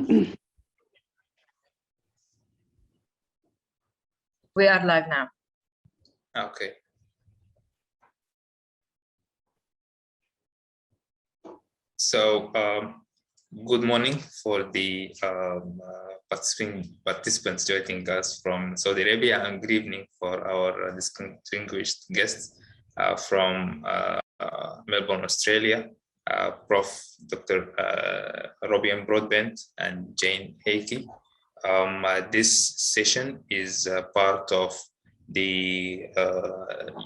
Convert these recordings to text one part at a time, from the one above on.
We are live now. Okay. So, good morning for the participants joining us from Saudi Arabia, and good evening for our distinguished guests from Melbourne, Australia, Prof. Dr. Robbie Broadbent and Jane Heikki. This session is part of the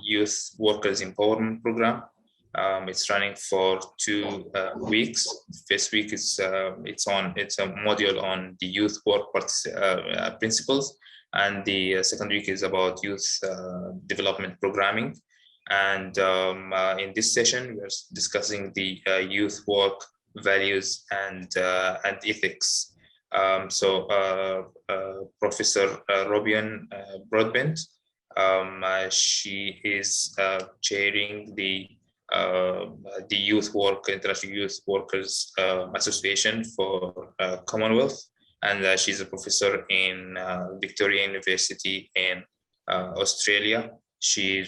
Youth Workers Empowerment Program. It's running for 2 weeks. First week is it's a module on the youth work principles, and the second week is about youth development programming. And in this session, we're discussing the youth work values and ethics. Professor Robbie Broadbent, she is chairing the International Youth Workers Association for Commonwealth, and she's a professor in Victoria University in Australia. She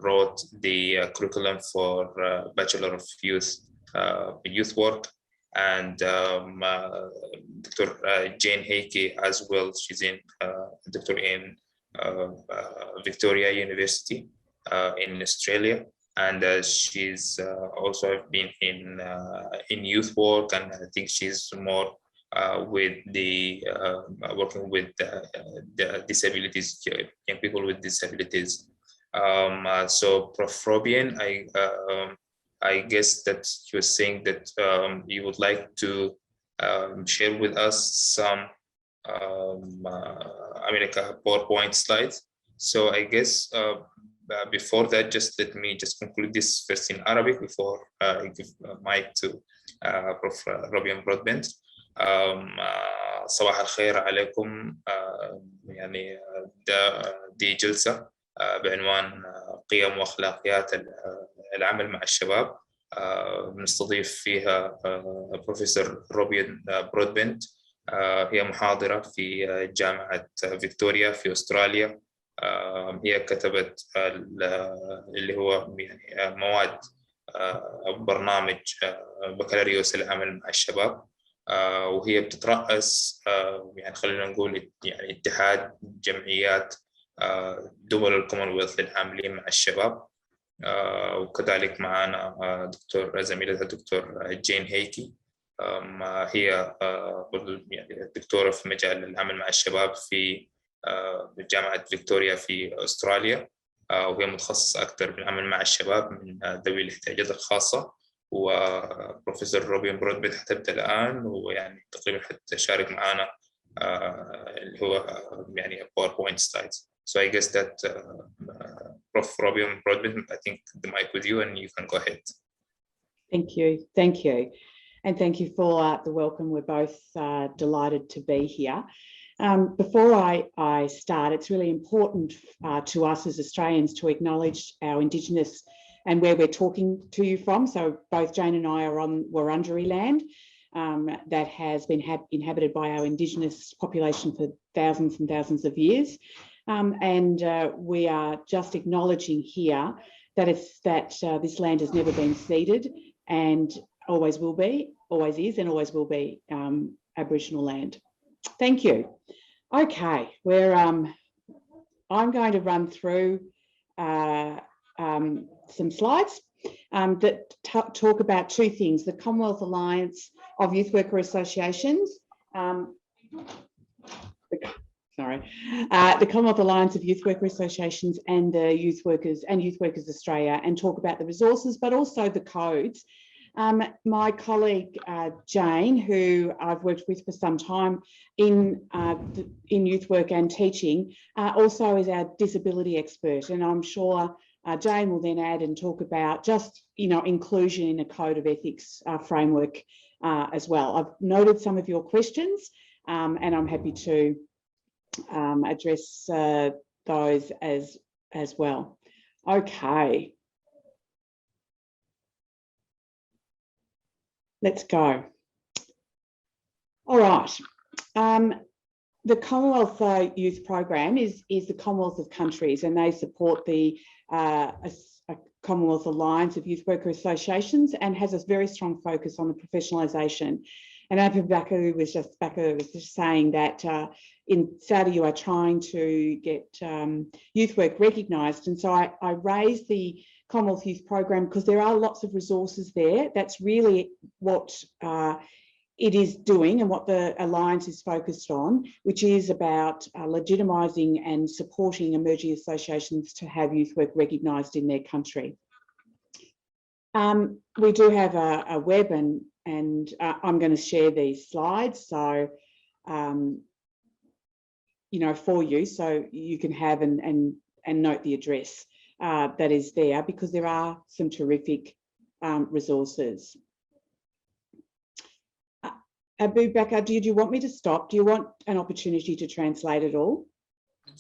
wrote the curriculum for Bachelor of Youth Work, and Dr. Jane Heikki as well. She's in doctor in Victoria University in Australia. And she's also been in youth work, and I think she's more with the working with the disabilities, young people with disabilities. So, Prof. Robin, I guess that you were saying that you would like to share with us some like PowerPoint slides. So I guess. Before that, just let me conclude this first in Arabic before I give mic to Prof. روبين Broadbent. صباح الخير عليكم. يعني دي جلسة بعنوان قيم وأخلاقيات العمل مع الشباب. بنستضيف فيها بروفيسور روبين برودبنت. هي محاضرة في جامعة فكتوريا في أستراليا. هي كتبت اللي هو يعني مواد برنامج بكالريوس العمل مع الشباب، وهي بتترأس يعني خلينا نقول يعني اتحاد جمعيات دول الكومنولث للعاملين مع الشباب. وكذلك معنا زميلتها الدكتور جين هيكي. هي يعني دكتورة في مجال العمل مع الشباب في جامعة فكتوريا في أستراليا، وهي متخصصة أكثر بالعمل مع الشباب من ذوي الاحتياجات الخاصة. وبروفيسور روبين برودبنت حتبدأ الآن، ويعني تقريبا حتشارك معنا اللي هو يعني PowerPoint slides. So I guess that Prof. Robin Broadbent, I think the mic with you, and you can go ahead. Thank you, and thank you for the welcome. We're both delighted to be here. Before I start, it's really important to us as Australians to acknowledge our Indigenous and where we're talking to you from. So both Jane and I are on Wurundjeri land that has been inhabited by our Indigenous population for thousands and thousands of years. And we are just acknowledging here that this land has never been ceded and always will be, always is, and always will be Aboriginal land. Thank you. Okay, I'm going to run through some slides that talk about 2 things: the Commonwealth Alliance of Youth Worker Associations, the Commonwealth Alliance of Youth Worker Associations and the Youth Workers Australia, and talk about the resources, but also the codes. My colleague Jane, who I've worked with for some time in youth work and teaching, also is our disability expert, and I'm sure Jane will then add and talk about just inclusion in a code of ethics framework as well. I've noted some of your questions, and I'm happy to address those as well. Okay. Let's go. All right. Right. The Commonwealth Youth Program is the Commonwealth of countries, and they support the Commonwealth Alliance of Youth Worker Associations and has a very strong focus on the professionalisation. And Becca was just saying that in Saudi you are trying to get youth work recognised. And so I raised the Commonwealth Youth Program because there are lots of resources there. That's really what it is doing and what the Alliance is focused on, which is about legitimising and supporting emerging associations to have youth work recognised in their country. We do have a web and I'm going to share these slides, so you know, for you, so you can have and note the address that is there, because there are some terrific resources. Abu Bakr, do you want me to stop? Do you want an opportunity to translate it all?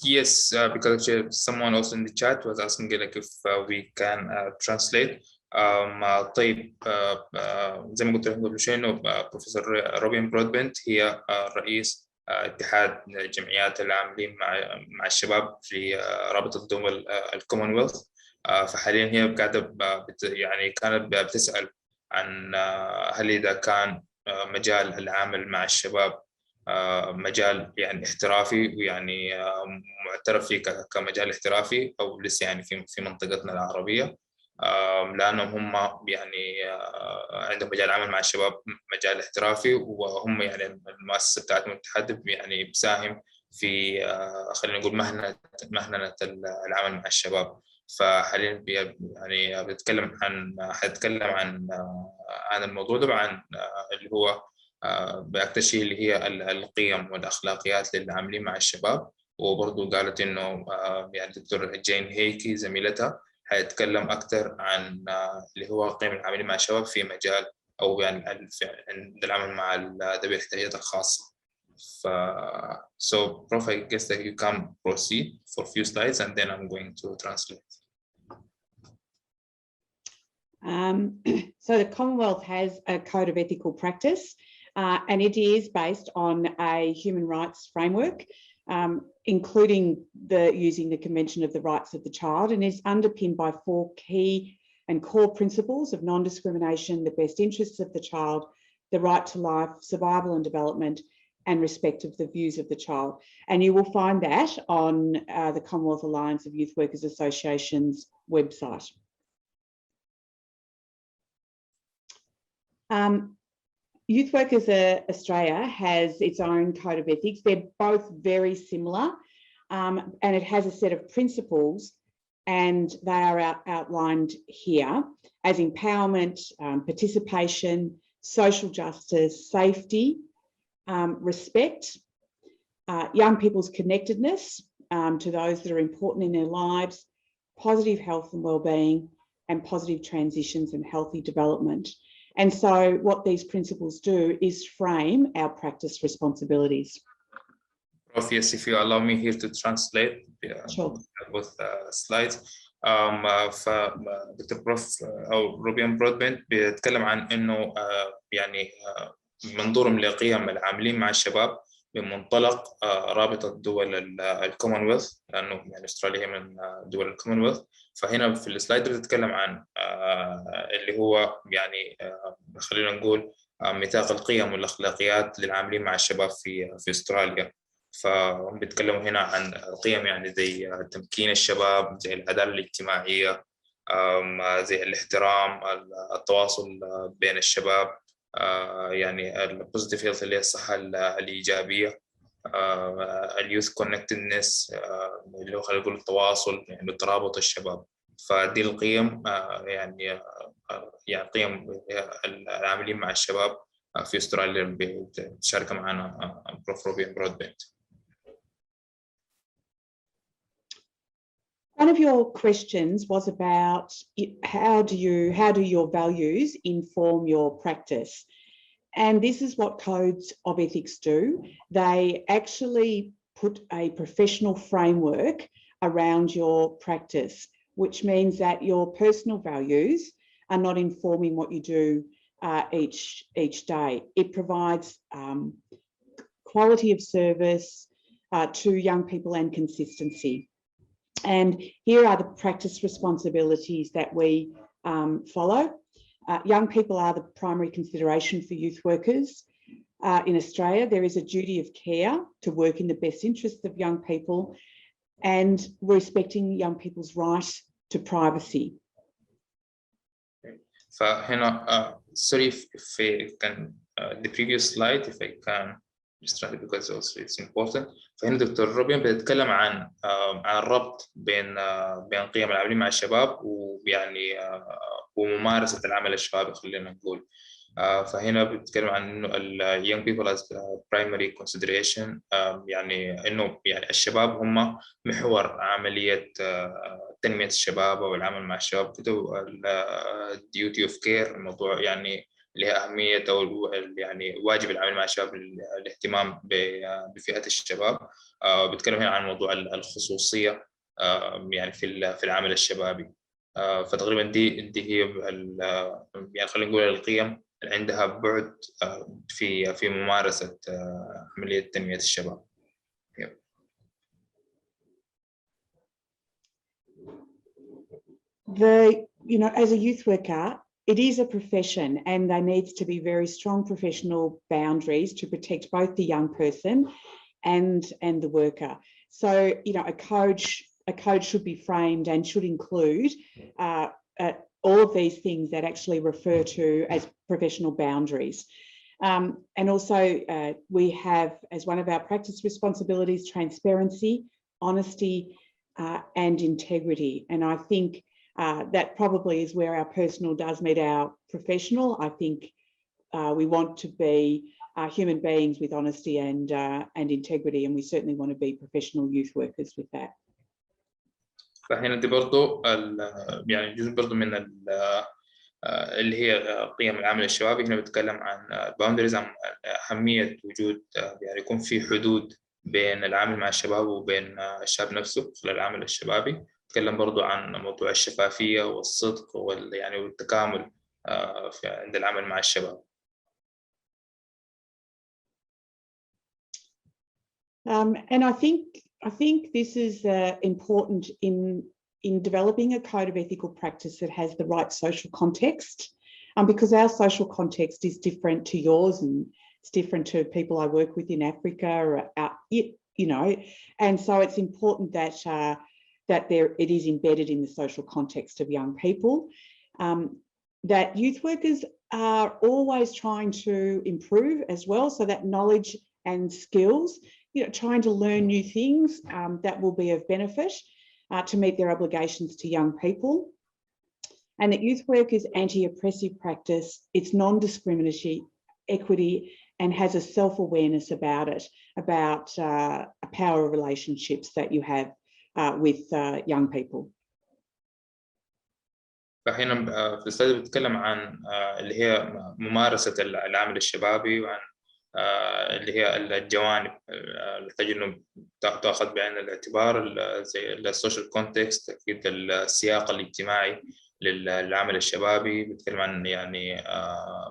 Yes, because someone also in the chat was asking like if we can translate. طيب زي ما قلت لكم قبل شوي انه بروفيسور روبين برودبنت هي رئيس اتحاد جمعيات العاملين مع الشباب في رابطة دول الكومنولث. فحاليا هي قاعدة يعني كانت بتسأل عن هل إذا كان مجال العمل مع الشباب مجال يعني احترافي ويعني معترف فيه كمجال احترافي أو لسه يعني في منطقتنا العربية، لأنهم هم يعني عندهم مجال عمل مع الشباب مجال احترافي، وهم يعني المؤسسة بتاعتهم الاتحاد يعني بساهم في خلينا نقول مهنة العمل مع الشباب. فحاليا يعني حيتكلم عن الموضوع ده، عن اللي هو بأكثر شيء اللي هي القيم والأخلاقيات للعاملين مع الشباب. وبرضه قالت إنه يعني الدكتورة جين هيكي زميلتها حيتكلم أكثر عن اللي هو قيم العاملين مع الشباب في مجال أو يعني العمل مع ذوي الاحتياجات الخاصة. So Prof, I guess that you can proceed for a few slides and then I'm going to translate. So the Commonwealth has a code of ethical practice and it is based on a human rights framework, including using the Convention of the Rights of the Child, and is underpinned by 4 key and core principles of non-discrimination, the best interests of the child, the right to life, survival and development, and respect of the views of the child. And you will find that on the Commonwealth Alliance of Youth Workers Associations website. Youth Workers Australia has its own code of ethics. They're both very similar, and it has a set of principles, and they are outlined here as empowerment, participation, social justice, safety, respect, young people's connectedness to those that are important in their lives, positive health and wellbeing, and positive transitions and healthy development. And so what these principles do is frame our practice responsibilities. Prof, yes, if you allow me here to translate sure. both slides. فدكتور بروف أو روبين برودبنت بيتكلم عن إنه يعني منظورهم لقيم العاملين مع الشباب من منطلق رابطة دول الكومنولث، لأنه يعني أستراليا من دول الكومنولث. فهنا في السلايد بتتكلم عن اللي هو يعني خلينا نقول ميثاق القيم والأخلاقيات للعاملين مع الشباب في أستراليا. فهم بيتكلموا هنا عن قيم يعني زي تمكين الشباب، زي العدالة الاجتماعية، زي الاحترام، التواصل بين الشباب، يعني البوزيتيف هيلث اللي هي الصحة الإيجابية، اليوث كونكتدنس اللي هو خلينا نقول التواصل يعني ترابط الشباب. فدي القيم يعني قيم العاملين مع الشباب في أستراليا بتشارك معنا بروف روبين برودبنت. One of your questions was about how do your values inform your practice? And this is what codes of ethics do. They actually put a professional framework around your practice, which means that your personal values are not informing what you do each day. It provides quality of service to young people and consistency. And here are the practice responsibilities that we follow. Young people are the primary consideration for youth workers. In Australia, there is a duty of care to work in the best interests of young people and respecting young people's right to privacy. فهنا sorry if I can the previous slide if I can just try because also it's important. فهنا دكتور روبين بتتكلم عن الربط بين قيم العمل مع الشباب ويعني وممارسة العمل الشبابي خلينا نقول. فهنا بتكلم عن إنه young people as primary consideration، يعني إنه يعني الشباب هم محور عملية تنمية الشباب أو العمل مع الشباب كده. duty of care الموضوع يعني لها أهمية أو يعني واجب العمل مع الشباب الاهتمام بفئة الشباب. بتكلم هنا عن موضوع الخصوصية يعني في العمل الشبابي. فتقريبا دي هي يعني خلينا نقول القيم اللي عندها بعد في ممارسة عملية تنمية الشباب. As a youth worker, it is a profession and there needs to be very strong professional boundaries to protect both the young person and the worker. So, a code should be framed and should include all of these things that actually refer to as professional boundaries. And also we have as one of our practice responsibilities transparency, honesty and integrity. And I think that probably is where our personal does meet our professional. I think we want to be human beings with honesty and integrity, and we certainly want to be professional youth workers with that. فهنا دي برضو يعني جزء برضو من اللي هي قيم العمل الشبابي. هنا بتكلم عن boundaries، عن أهمية وجود يعني يكون في حدود بين العمل مع الشباب وبين الشاب نفسه خلال العمل الشبابي. بتكلم برضو عن موضوع الشفافية والصدق يعني والتكامل عند العمل مع الشباب. And I think this is important in developing a code of ethical practice that has the right social context, because our social context is different to yours and it's different to people I work with in Africa, and so it's important that it is embedded in the social context of young people, that youth workers are always trying to improve as well, so that knowledge and skills, trying to learn new things that will be of benefit to meet their obligations to young people. And that youth work is anti-oppressive practice, it's non-discriminatory, equity, and has a self-awareness about it, about power relationships that you have with young people. فهنا في الأستاذة بتكلم عن اللي هي ممارسة العمل الشبابي، وعن اللي هي الجوانب اللي تجد إنه تأخذ بعين الاعتبار زي السوشيال كونتكست، أكيد السياق الاجتماعي للعمل الشبابي. بتكلم عن يعني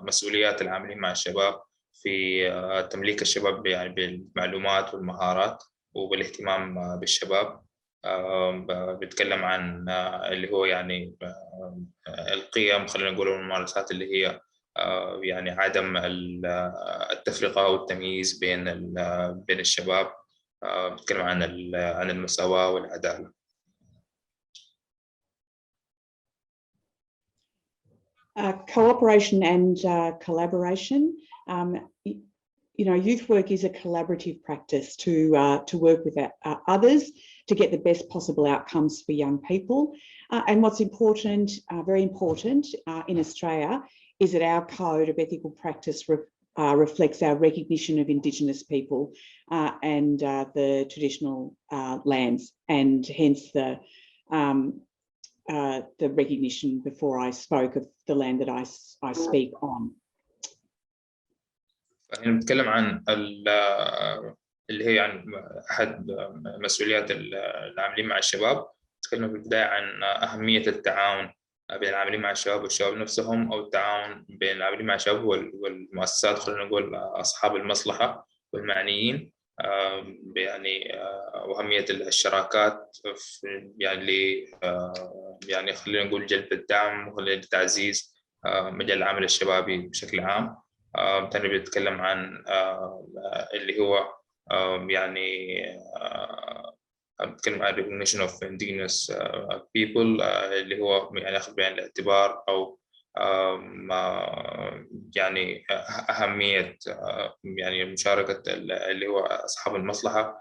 مسؤوليات العاملين مع الشباب في تمليك الشباب يعني بالمعلومات والمهارات وبالاهتمام بالشباب. بتكلم عن اللي هو يعني القيم خلينا نقول الممارسات اللي هي يعني عدم التفرقة والتمييز بين الشباب. بتكلم عن المساواة والعدالة. Cooperation and collaboration. Youth work is a collaborative practice to work with others to get the best possible outcomes for young people. And what's important, very important in Australia, is that our code of ethical practice reflects our recognition of Indigenous people and the traditional lands, and hence the recognition before I spoke of the land that I speak on. نتكلم عن اللي هي يعني أحد مسؤوليات العاملين مع الشباب. نتكلم في البداية عن أهمية التعاون بين العاملين مع الشباب والشباب نفسهم، أو التعاون بين العاملين مع الشباب والمؤسسات خلينا نقول أصحاب المصلحة والمعنيين، يعني وأهمية الشراكات يعني خلينا نقول جلب الدعم وتعزيز مجال العمل الشبابي بشكل عام. تاني بيتكلم عن اللي هو يعني بتكلم عن recognition of indigenous people، اللي هو يعني أخذ بعين الاعتبار أو يعني أهمية يعني مشاركة اللي هو أصحاب المصلحة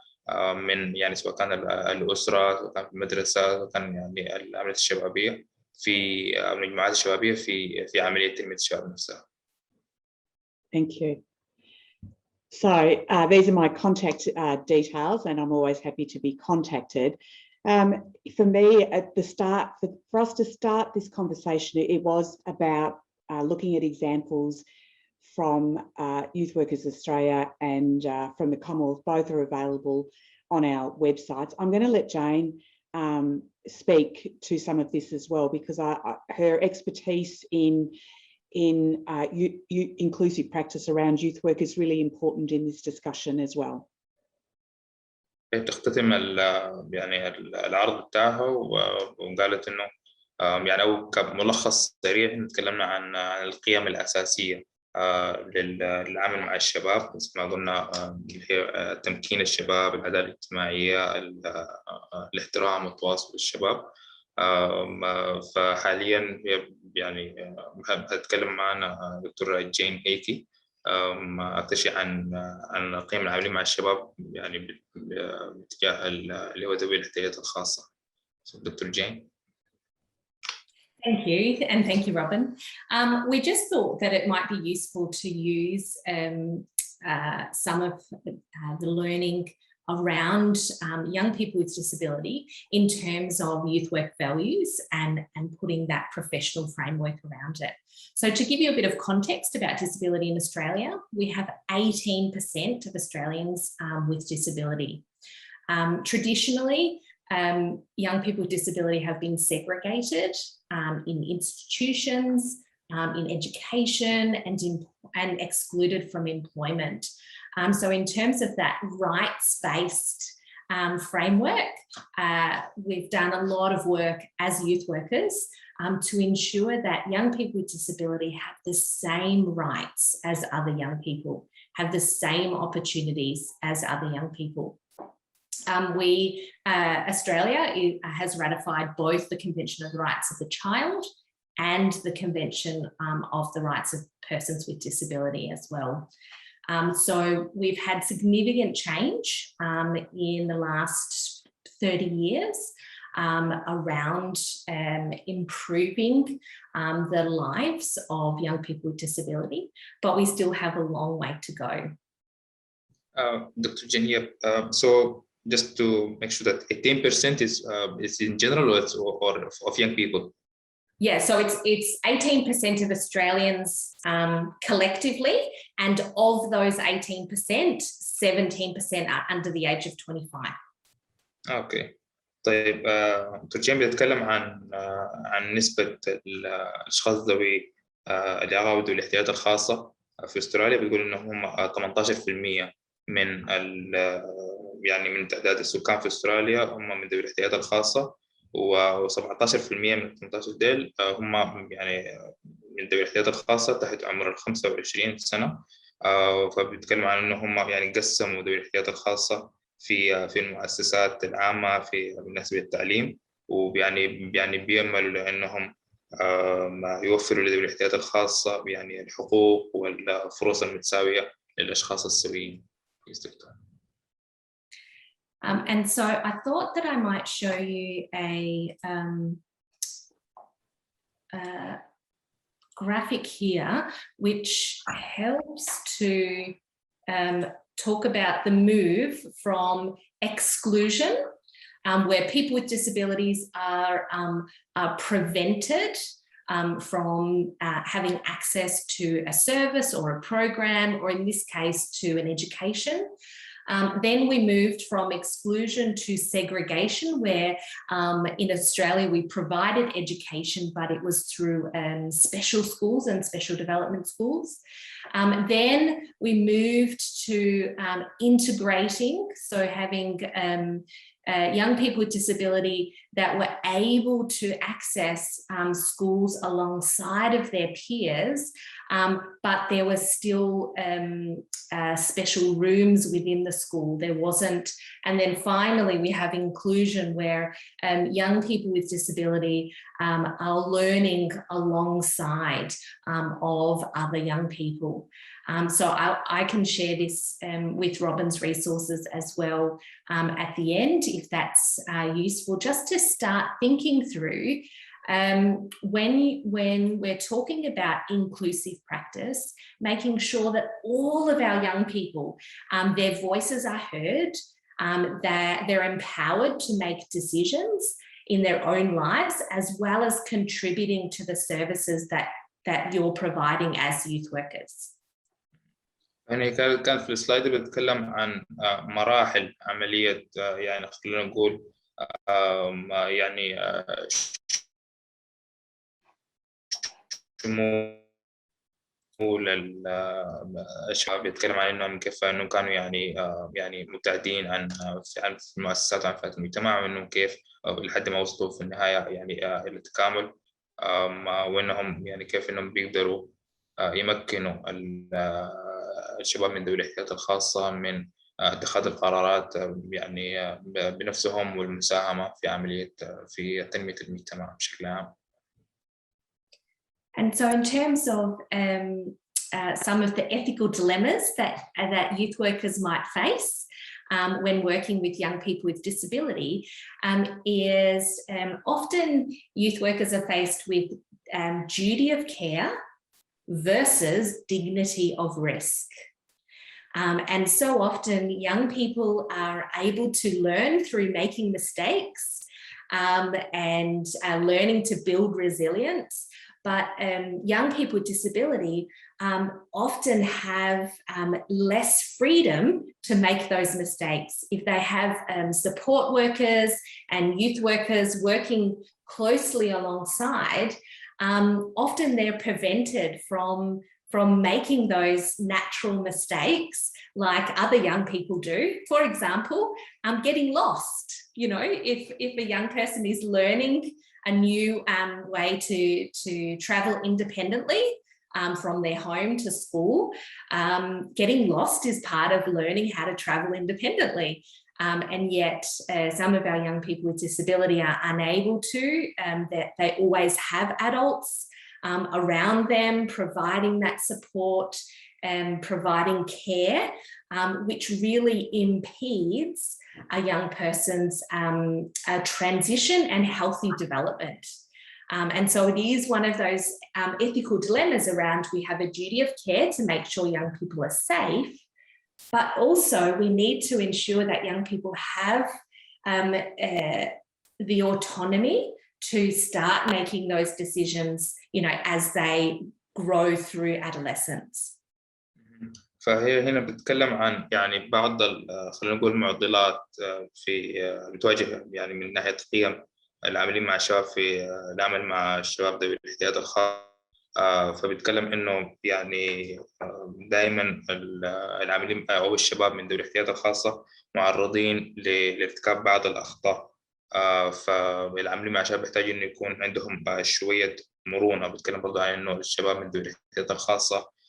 من يعني سواء كان الأسرة، سواء كان في المدرسة، سواء كان يعني العمليات الشبابية في المجموعات الشبابية في عملية تنمية الشباب نفسها. Thank you. So these are my contact details, and I'm always happy to be contacted. For me, at the start, for us to start this conversation, it was about looking at examples from Youth Workers Australia and from the Commonwealth. Both are available on our websites. I'm going to let Jane speak to some of this as well, because her expertise in inclusive practice around youth work is really important in this discussion as well. تختتم يعني العرض بتاعها وقالت إنه يعني أو كملخص سريع تكلمنا عن القيم الأساسية للعمل مع الشباب، مثل ما قلنا اللي هي تمكين الشباب، العدالة الاجتماعية، الاحترام والتواصل بالشباب. فحاليا يعني هتكلم معنا دكتورة جين هيكي أكثر شيء عن القيم العملية مع الشباب يعني باتجاه اللي هو ذوي الاحتياجات الخاصة. دكتور جين. Thank you, and thank you, Robin. We just thought that it might be useful to use some of the learning around young people with disability in terms of youth work values and putting that professional framework around it. So to give you a bit of context about disability in Australia, we have 18% of Australians with disability. Traditionally, young people with disability have been segregated in institutions, in education, and excluded from employment. So in terms of that rights-based framework, we've done a lot of work as youth workers to ensure that young people with disability have the same rights as other young people, have the same opportunities as other young people. Australia has ratified both the Convention of the Rights of the Child and the Convention of the Rights of Persons with Disability as well. So we've had significant change in the last 30 years around improving the lives of young people with disability, but we still have a long way to go. Dr. Jen, so just to make sure that 18% is in general or of young people? Yeah, so it's 18% of Australians collectively, and of those 18%, 17% are under the age of 25. Okay. طيب دكتور جيم بيتكلم عن نسبة الأشخاص ذوي الإعاقة وذوي الاحتياجات الخاصة في أستراليا، بيقول إنهم 18% من يعني من تعداد السكان في أستراليا هم من ذوي الاحتياجات الخاصة، و17% من 18 ديل هم يعني من ذوي الاحتياجات الخاصة تحت عمر 25 سنة. فبيتكلم عن إنه هم يعني قسموا ذوي الاحتياجات الخاصة في المؤسسات العامة بالنسبة للتعليم، ويعني بيعملوا لأنهم يوفروا لذوي الاحتياجات الخاصة يعني الحقوق والفرص المتساوية للأشخاص السويين. And so I thought that I might show you a graphic here, which helps to talk about the move from exclusion, where people with disabilities are prevented from having access to a service or a program, or in this case to an education, Then we moved from exclusion to segregation, where in Australia we provided education, but it was through special schools and special development schools. Then we moved to integrating, so having young people with disability that were able to access schools alongside of their peers, but there were still special rooms within the school. There wasn't, and then finally we have inclusion, where young people with disability are learning alongside of other young people. So I can share this with Robin's resources as well at the end, if that's useful, just to start thinking through when we're talking about inclusive practice, making sure that all of our young people, their voices are heard, that they're empowered to make decisions in their own lives, as well as contributing to the services that you're providing as youth workers. يعني كان في السلايد بتكلم عن مراحل عملية، يعني خلينا نقول يعني شمول الشباب، بيتكلم عن انهم كيف انهم كانوا يعني مبتعدين عن المؤسسات وعن فئات المجتمع، وانهم كيف لحد ما وصلوا في النهاية يعني الى التكامل، وانهم يعني كيف انهم بيقدروا يمكنوا الشباب من ذوي الاحتياجات الخاصة من اتخاذ القرارات يعني بنفسهم، والمساهمة في عملية في تنمية المجتمع بشكل عام. And so in terms of some of the ethical dilemmas that youth workers might face when working with young people with disability, is often youth workers are faced with duty of care versus dignity of risk. And so often young people are able to learn through making mistakes and learning to build resilience. But young people with disability often have less freedom to make those mistakes. If they have support workers and youth workers working closely alongside, often they're prevented from making those natural mistakes like other young people do. For example, getting lost. You know, if a young person is learning a new way to travel independently from their home to school, getting lost is part of learning how to travel independently. And yet some of our young people with disability are unable to, that they always have adults around them providing that support and providing care, which really impedes a young person's transition and healthy development. And so it is one of those ethical dilemmas around, we have a duty of care to make sure young people are safe, but also we need to ensure that young people have the autonomy to start making those decisions, you know, as they grow through adolescence. فهي هنا بتتكلم عن يعني بعض خلينا نقول معضلات في بتواجه يعني من ناحية قيم العاملين مع الشباب في العمل مع الشباب ذوي الاحتياجات الخاصة. فبيتكلم إنه يعني دائما العاملين أو الشباب من ذوي الاحتياجات الخاصة معرضين لارتكاب بعض الأخطاء. فالعاملين مع الشباب يحتاج إنه يكون عندهم شوية مرونة. بيتكلم برضو عن إنه الشباب من ذوي الاحتياجات الخاصة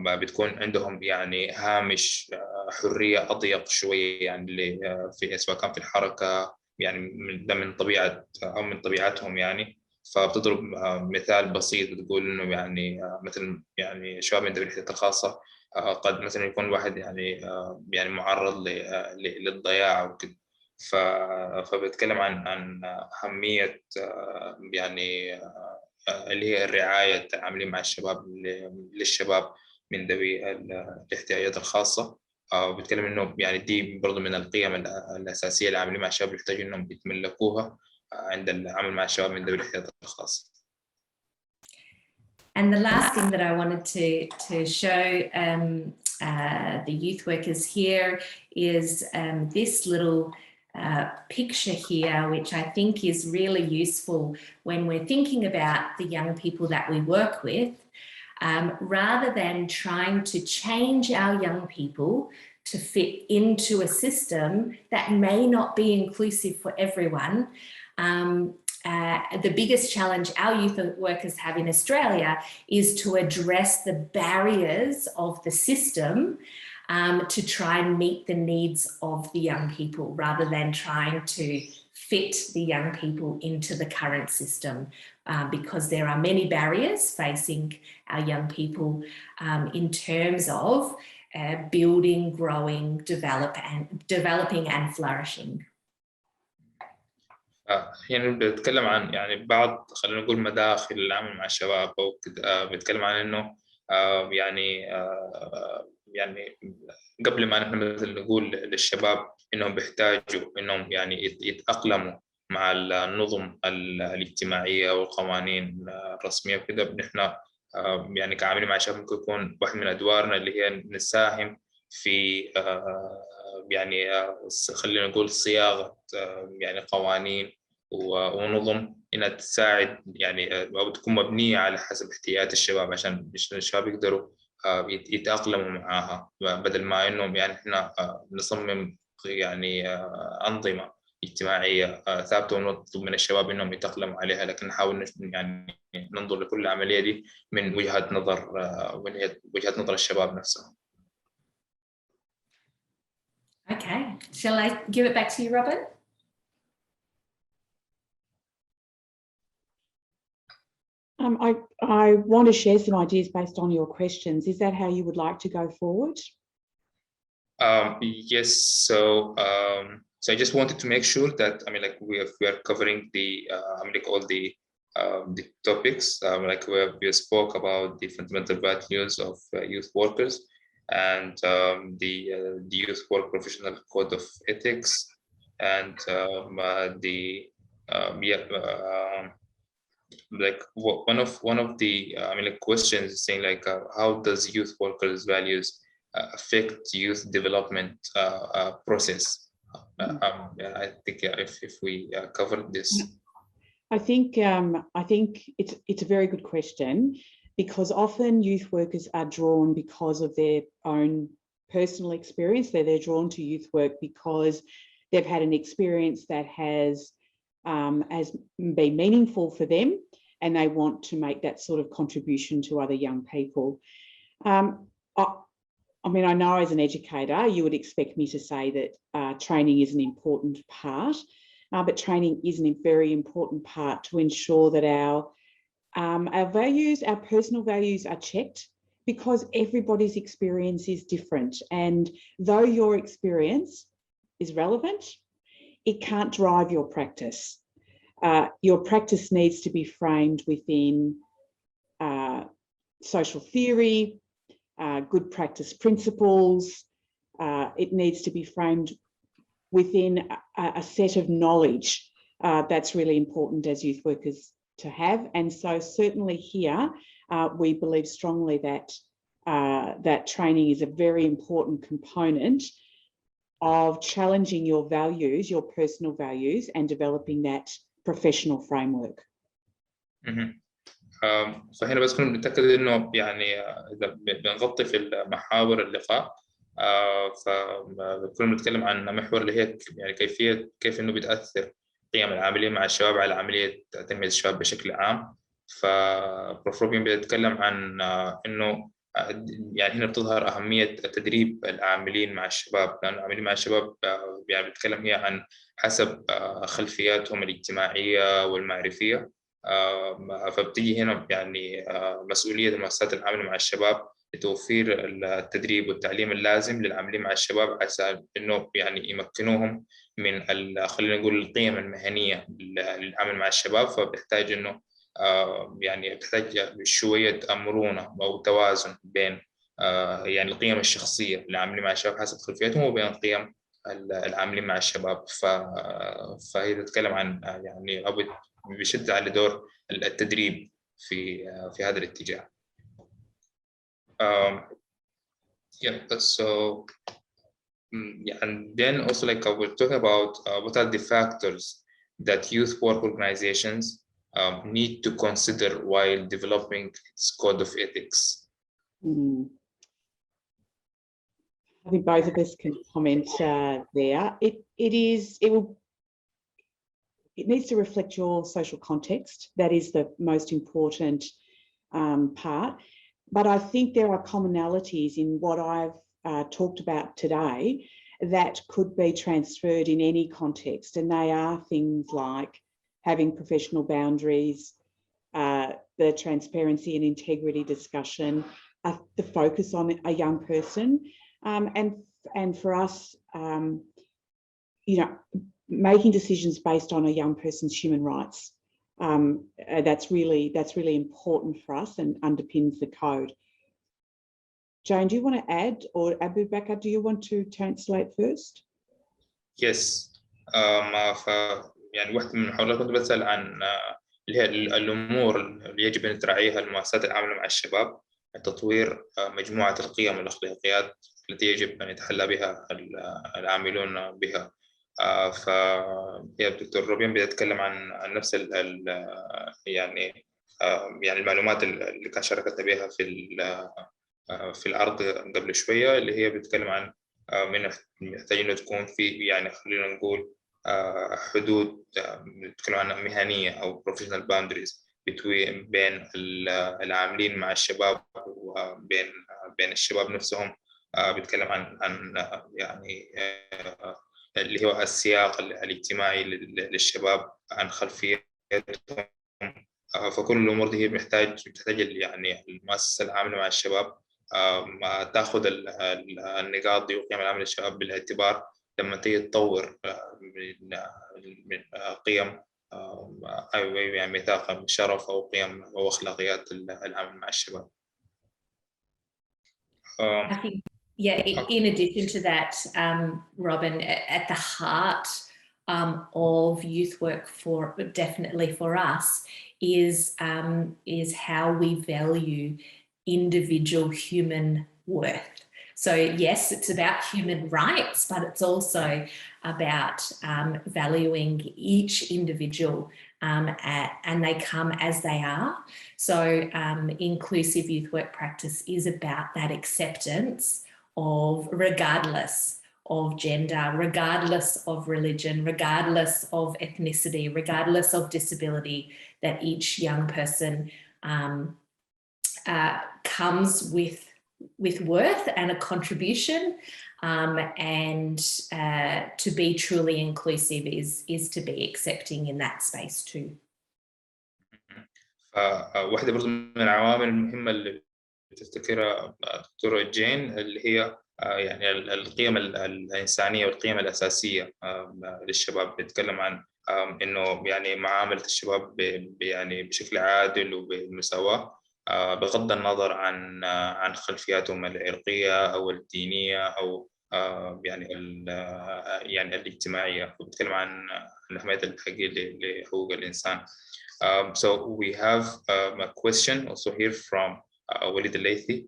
بتكون عندهم يعني هامش حرية أضيق شوية، يعني في سواء كان في الحركة، يعني من طبيعة أو من طبيعتهم يعني. فبتضرب مثال بسيط بتقول إنه يعني مثل يعني شباب من ذوي الاحتياجات الخاصة قد مثلا يكون واحد يعني معرض للضياع وكده. فبتكلم عن أهمية يعني اللي هي الرعاية العاملين مع الشباب للشباب من ذوي الاحتياجات الخاصة. وبتكلم إنه يعني دي برضو من القيم الأساسية العاملين مع الشباب يحتاجوا إنهم يتملكوها عند العمل مع الشباب من ذوي الاحتياجات الخاصة. And the last thing that I wanted to show the youth workers here is this little picture here, which I think is really useful when we're thinking about the young people that we work with. Rather than trying to change our young people to fit into a system that may not be inclusive for everyone, the biggest challenge our youth workers have in Australia is to address the barriers of the system to try and meet the needs of the young people, rather than trying to fit the young people into the current system, because there are many barriers facing our young people in terms of building, growing, developing and flourishing. يعني بنتكلم عن يعني بعض خلينا نقول مداخل العمل مع الشباب، أو بنتكلم عن إنه يعني قبل ما نحن مثل نقول للشباب إنهم بيحتاجوا إنهم يعني يتأقلموا مع النظم الاجتماعية والقوانين الرسمية وكذا. نحن يعني كعاملين مع الشباب ممكن يكون واحد من أدوارنا اللي هي نساهم في يعني خلينا نقول صياغة يعني قوانين ونظم إنها تساعد يعني أو تكون مبنية على حسب احتياجات الشباب، عشان الشباب يقدروا يتأقلموا معها، بدل ما إنهم يعني إحنا نصمم يعني أنظمة اجتماعية ثابتة ونطلب من الشباب إنهم يتأقلموا عليها، لكن نحاول يعني ننظر لكل العملية دي من وجهة نظر الشباب نفسهم. Okay, shall I give it back to you, Robin? I want to share some ideas based on your questions. Is that how you would like to go forward? Yes. So I just wanted to make sure that we are covering the all the topics. We spoke about the fundamental values of youth workers and the youth work professional code of ethics, and one of the questions saying how does youth workers values affect youth development process? I think if we cover this, I think it's a very good question, because often youth workers are drawn because of their own personal experience. They're drawn to youth work because they've had an experience that has been meaningful for them, and they want to make that sort of contribution to other young people. I know as an educator, you would expect me to say that training is an important part, but training is a very important part to ensure that our values, our personal values are checked, because everybody's experience is different. And though your experience is relevant, it can't drive your practice. Your practice needs to be framed within social theory, good practice principles. It needs to be framed within a set of knowledge that's really important as youth workers to have. And so certainly here, we believe strongly that that training is a very important component of challenging your values, your personal values, and developing that professional framework. فهنا بس كنا بنتأكد إنه يعني إذا بنغطي في محاور اللقاء، فكنا بنتكلم عن محور اللي هي يعني كيف إنه بتأثر قيم العاملين مع الشباب على عملية تنمية الشباب بشكل عام. فروبين بيتكلم عن إنه يعني هنا بتظهر أهمية تدريب العاملين مع الشباب، لأن العاملين مع الشباب يعني بيتكلم هي عن حسب خلفياتهم الاجتماعية والمعرفية. فبتيجي هنا يعني مسؤولية المؤسسات العاملة مع الشباب لتوفير التدريب والتعليم اللازم للعاملين مع الشباب، عشان إنه يعني يمكنوهم من خلينا نقول القيم المهنية للعمل مع الشباب. فبيحتاج إنه يعني بتحتاج شوية مرونة أو توازن بين يعني القيم الشخصية للعاملين مع الشباب حسب خلفيتهم وبين القيم العاملين مع الشباب. فهي تتكلم عن يعني أو بيشد على دور التدريب في هذا الاتجاه. Yeah, so and then also like we'll talk about what are the factors that youth work organizations need to consider while developing its code of ethics. I think both of us can comment there. It needs to reflect your social context. That is the most important part. But I think there are commonalities in what I've talked about today that could be transferred in any context. And they are things like having professional boundaries, the transparency and integrity discussion, the focus on a young person. And for us, you know, making decisions based on a young person's human rights. That's really important for us and underpins the code. Jane, do you want to add, or Abu Bakr, do you want to translate first? Yes. يعني واحدة من المحاولات كنت بسأل عن اللي هي الأمور اللي يجب أن تراعيها المؤسسات العاملة مع الشباب تطوير مجموعة القيم والأخلاقيات التي يجب أن يتحلى بها العاملون بها. فهي الدكتور روبين بيتكلم عن نفس يعني المعلومات اللي كان شاركت بها في العرض قبل شوية، اللي هي بتتكلم عن من محتاج إنه تكون في يعني خلينا نقول حدود نتكلم عنها مهنية أو professional boundaries بين العاملين مع الشباب وبين الشباب نفسهم. بيتكلم عن يعني اللي هو السياق الاجتماعي للشباب، عن خلفيتهم. فكل الأمور دي هي تحتاج يعني المؤسسة العاملة مع الشباب تأخذ النقاط دي وقيم العمل للشباب بالاعتبار لما تيجي تطور من قيم أو يعني ميثاق شرف أو قيم أو أخلاقيات العمل مع الشباب. I think, yeah, in addition to that, Robin, at the heart of youth work definitely for us is how we value individual human worth. So yes, it's about human rights, but it's also about valuing each individual and they come as they are. So inclusive youth work practice is about that acceptance of regardless of gender, regardless of religion, regardless of ethnicity, regardless of disability, that each young person comes with worth and a contribution, and to be truly inclusive is to be accepting in that space too. واحدة برضو من العوامل المهمة اللي بتفتكرها دكتورة جين اللي هي يعني القيم الإنسانية والقيم الأساسية للشباب. بيتكلم عن إنه يعني معاملة الشباب يعني بشكل عادل وبالمساواة بغض النظر عن خلفياتهم العرقية أو الدينية أو يعني الاجتماعية. بيتكلم عن حماية الحقوق لحقوق الإنسان. So we have a question also here from Walid Al-Laythi.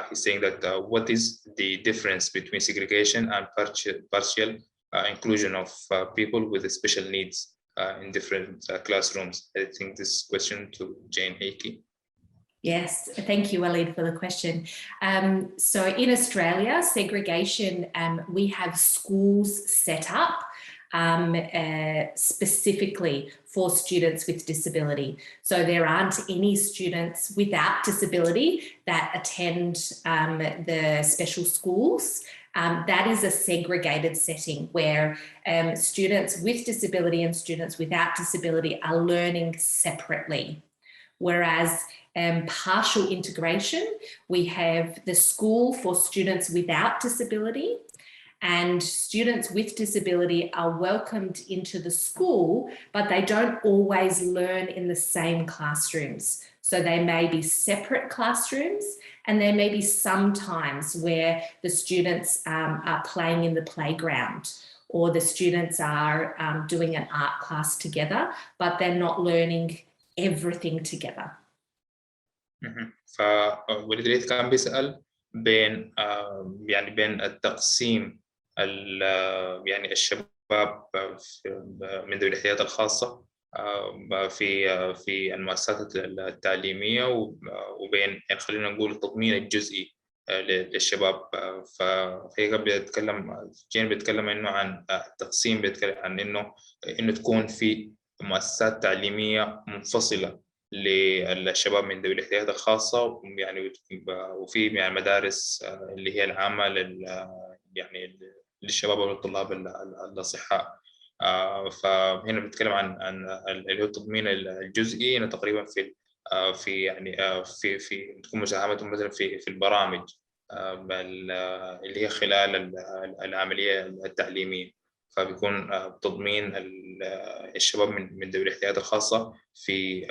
He's saying that what is the difference between segregation and partial inclusion of people with special needs in different classrooms? I think this question to Jane Heyke. Yes, thank you, Walid, for the question. So in Australia, segregation, we have schools set up specifically for students with disability. So there aren't any students without disability that attend the special schools. That is a segregated setting where students with disability and students without disability are learning separately. Whereas partial integration, we have the school for students without disability, and students with disability are welcomed into the school, but they don't always learn in the same classrooms. So they may be separate classrooms, and there may be some times where the students are playing in the playground, or the students are doing an art class together, but they're not learning everything together. فوليد كان بيسأل بين بين التقسيم يعني الشباب من ذوي الاحتياجات الخاصة في المؤسسات التعليمية، وبين يعني خلينا نقول التضمين الجزئي للشباب. فهي بيتكلم إنه عن التقسيم، بيتكلم عن إنه تكون في مؤسسات تعليمية منفصلة للشباب من ذوي الاحتياجات الخاصة، يعني وفي يعني مدارس اللي هي العمل يعني للشباب والطلاب الأصحاء. فهنا بنتكلم عن اللي هو التضمين الجزئي، إنه تقريبا في يعني في تكون مساهمتهم مثلا في البرامج اللي هي خلال العملية التعليمية. فبيكون تضمين الشباب من ذوي الاحتياجات الخاصة في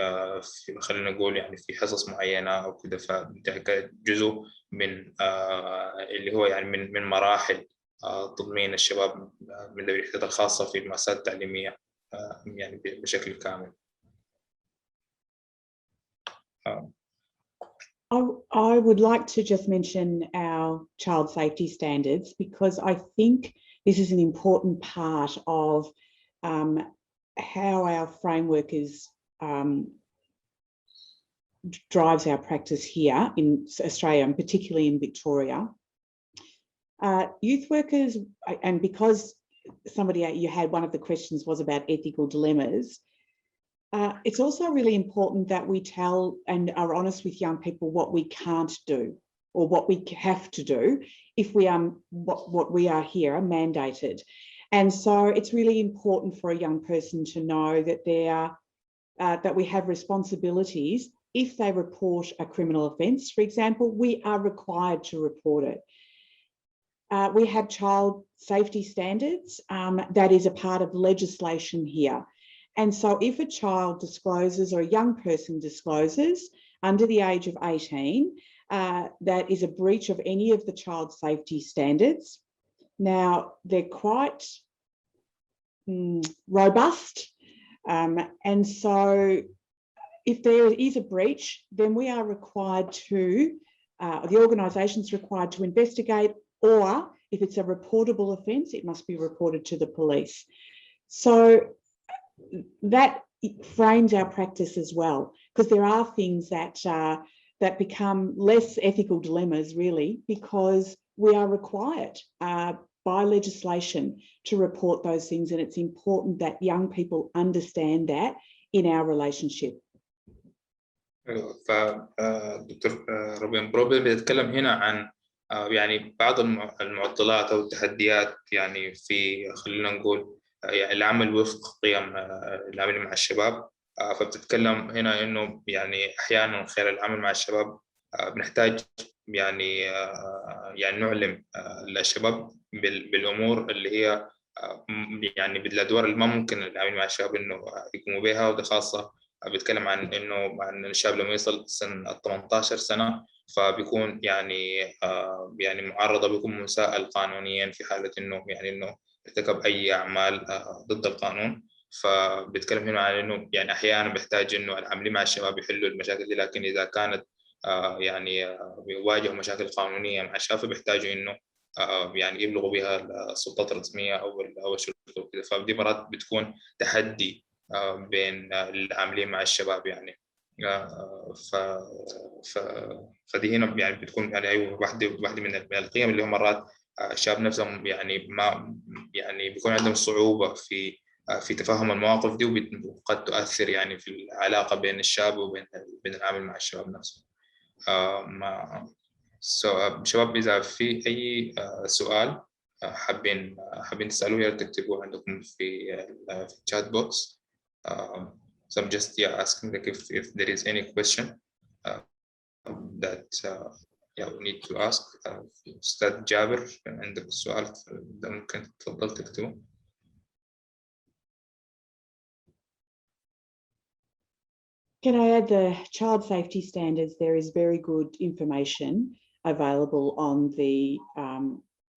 خلينا نقول يعني في حصص معينة أو كده، فجزء من اللي هو يعني من مراحل تضمين الشباب من ذوي الاحتياجات الخاصة في المؤسسات التعليمية يعني بشكل كامل. I would like to just mention our child safety standards, because I think this is an important part of how our framework drives our practice here in Australia, and particularly in Victoria. Youth workers, and because you had one of the questions was about ethical dilemmas, it's also really important that we tell and are honest with young people what we can't do or what we have to do if we are what we are here are mandated. And so it's really important for a young person to know that that we have responsibilities. If they report a criminal offence, for example, we are required to report it. We have child safety standards that is a part of legislation here. And so if a child discloses or a young person discloses under the age of 18, that is a breach of any of the child safety standards. Now, they're quite robust. And so if there is a breach, then we are required to, the organisation is required to investigate, or if it's a reportable offence, it must be reported to the police. So that frames our practice as well, because there are things that become less ethical dilemmas, really, because we are required by legislation to report those things, and it's important that young people understand that in our relationship. فدكتور روبين بيتكلم هنا عن يعني بعض المعضلات أو التحديات يعني في خلينا نقول يعني العمل وفق قيم العمل مع الشباب. فبتتكلم هنا إنه يعني أحياناً خلال العمل مع الشباب بنحتاج يعني نعلم الشباب بالأمور اللي هي يعني بالأدوار اللي ما ممكن العمل مع الشباب إنه يقوموا بها. وده خاصة بيتكلم عن إنه عن الشاب لما يصل سن 18 سنة فبيكون يعني معرضة، بيكون مساءل قانونيا في حالة إنه ارتكب أي أعمال ضد القانون. فبيتكلم هنا عن إنه يعني أحيانا بيحتاج إنه العاملين مع الشباب يحلوا المشاكل دي، لكن إذا كانت بيواجهوا مشاكل قانونية مع الشباب بيحتاجوا إنه يعني يبلغوا بها السلطات الرسمية أو الشرطة وكذا. فدي مرات بتكون تحدي بين العاملين مع الشباب يعني. فدي هنا يعني بتكون يعني واحدة من القيم اللي هم مرات الشباب نفسهم يعني ما يعني بيكون عندهم صعوبة في تفهم المواقف دي، وقد تؤثر يعني في العلاقة بين الشاب وبين العامل مع الشباب نفسه. شباب إذا في أي سؤال حابين تسألوه، يا ريت تكتبوه عندكم في الشات بوكس. So I'm just asking like if there is any question that we need to ask. أستاذ جابر عندك سؤال ممكن تفضل تكتبه. Can I add the child safety standards? There is very good information available on the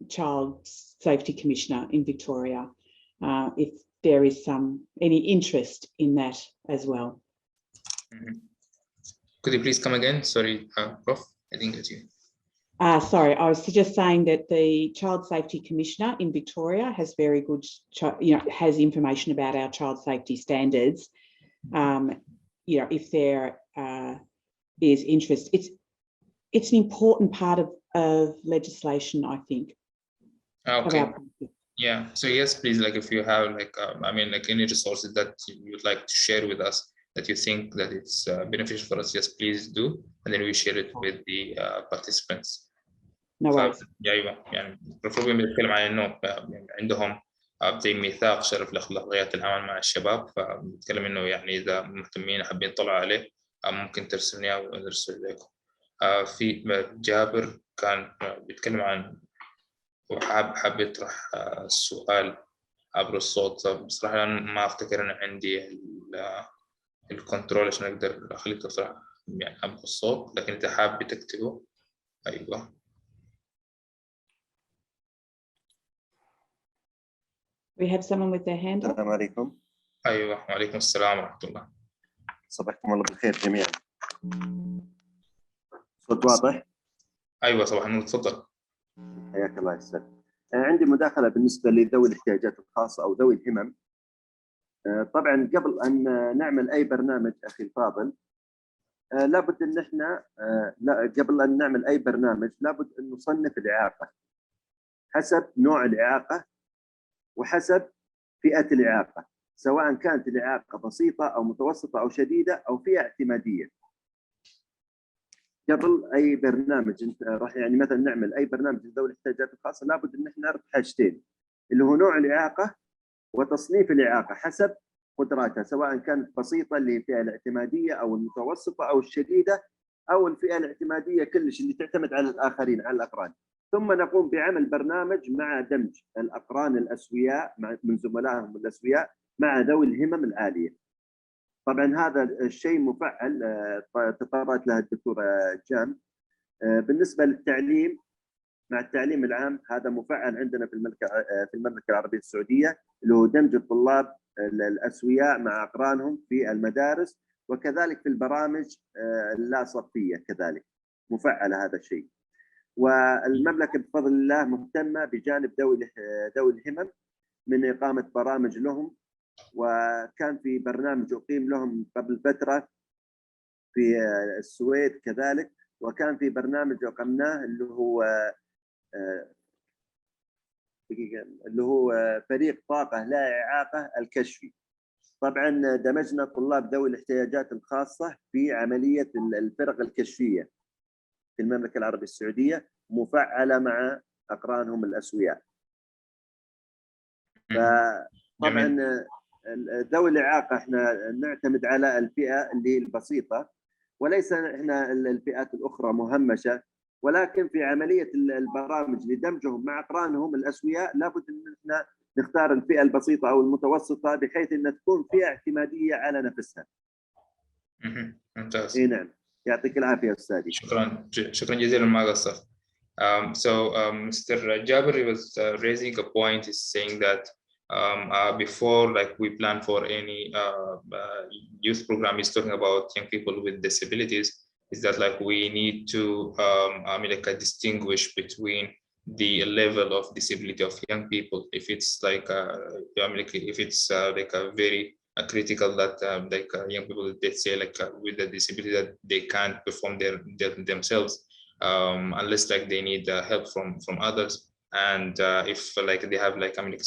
Child Safety Commissioner in Victoria, if there is any interest in that as well. Could you please come again? Sorry, Prof, I didn't get you. Sorry, I was just saying that the Child Safety Commissioner in Victoria has very good, has information about our child safety standards. If there is interest, it's an important part of legislation, I think. Okay. Yeah. So yes, please, like if you have any resources that you would like to share with us that you think that it's beneficial for us, yes, please do, and then we share it with the participants. No worries. يعني المفروض بنتكلم عن انه عندهم زي ميثاق شرف لاخلاقيات العمل مع الشباب، فبنتكلم انه يعني اذا مهتمين حابين يطلعوا عليه ممكن ترسلني او نرسل لكم. في جابر كان بيتكلم عن وحاب يطرح السؤال عبر الصوت. بصراحة أنا ما أفتكر أنا عندي الكنترول عشان أقدر أخليك تطرح يعني عبر الصوت، لكن إذا حاب تكتبه. أيوة. We have someone with their hand up. السلام عليكم. أيوة، وعليكم السلام ورحمة الله. صباحكم الله بالخير جميعا. صوت واضح؟ أيوة صباح النور، تفضل. حياك الله يسعدك. عندي مداخلة بالنسبة لذوي الاحتياجات الخاصة أو ذوي الهمم. طبعا قبل أن نعمل أي برنامج أخي الفاضل لابد أن احنا قبل أن نعمل أي برنامج لابد أن نصنف الإعاقة حسب نوع الإعاقة وحسب فئة الإعاقة، سواء كانت الإعاقة بسيطة أو متوسطة أو شديدة أو فئة اعتمادية. قبل أي برنامج أنت راح يعني مثلا نعمل أي برنامج لذوي الاحتياجات الخاصة لابد أن احنا نعرف حاجتين، اللي هو نوع الإعاقة وتصنيف الإعاقة حسب قدراتها، سواء كانت بسيطة اللي هي الفئة الاعتمادية أو المتوسطة أو الشديدة أو الفئة الاعتمادية كلش اللي تعتمد على الآخرين على الأقران. ثم نقوم بعمل برنامج مع دمج الأقران الأسوياء من زملائهم الأسوياء مع ذوي الهمم العالية. طبعا هذا الشيء مفعل تطرقت له الدكتورة جام. بالنسبة للتعليم مع التعليم العام هذا مفعل عندنا في المملكة العربية السعودية، اللي هو دمج الطلاب الأسوياء مع أقرانهم في المدارس وكذلك في البرامج اللا صفية كذلك مفعل هذا الشيء. والمملكة بفضل الله مهتمة بجانب ذوي الهمم من إقامة برامج لهم، وكان في برنامج أقيم لهم قبل فترة في السويد كذلك، وكان في برنامج أقمناه اللي هو فريق طاقة لا إعاقة الكشفي. طبعا دمجنا طلاب ذوي الاحتياجات الخاصة في عملية الفرق الكشفية في المملكة العربية السعودية مفعلة مع أقرانهم الأسوياء. فطبعا ذوي الإعاقة احنا نعتمد على الفئة اللي هي البسيطة، وليس احنا الفئات الأخرى مهمشة، ولكن في عملية البرامج لدمجهم مع أقرانهم الأسوياء لابد أن احنا نختار الفئة البسيطة أو المتوسطة بحيث أن تكون فئة اعتمادية على نفسها. ممتاز. اي نعم، يعطيك العافية أستاذي. شكرا جزيلا ما قصرت. Mr. Jabir was raising a point, is saying that before we plan for any youth program, is talking about young people with disabilities, is that we need to distinguish between the level of disability of young people. If it's if it's a very critical that young people, they say with the disability that they can't perform themselves unless they need help from others, and if they have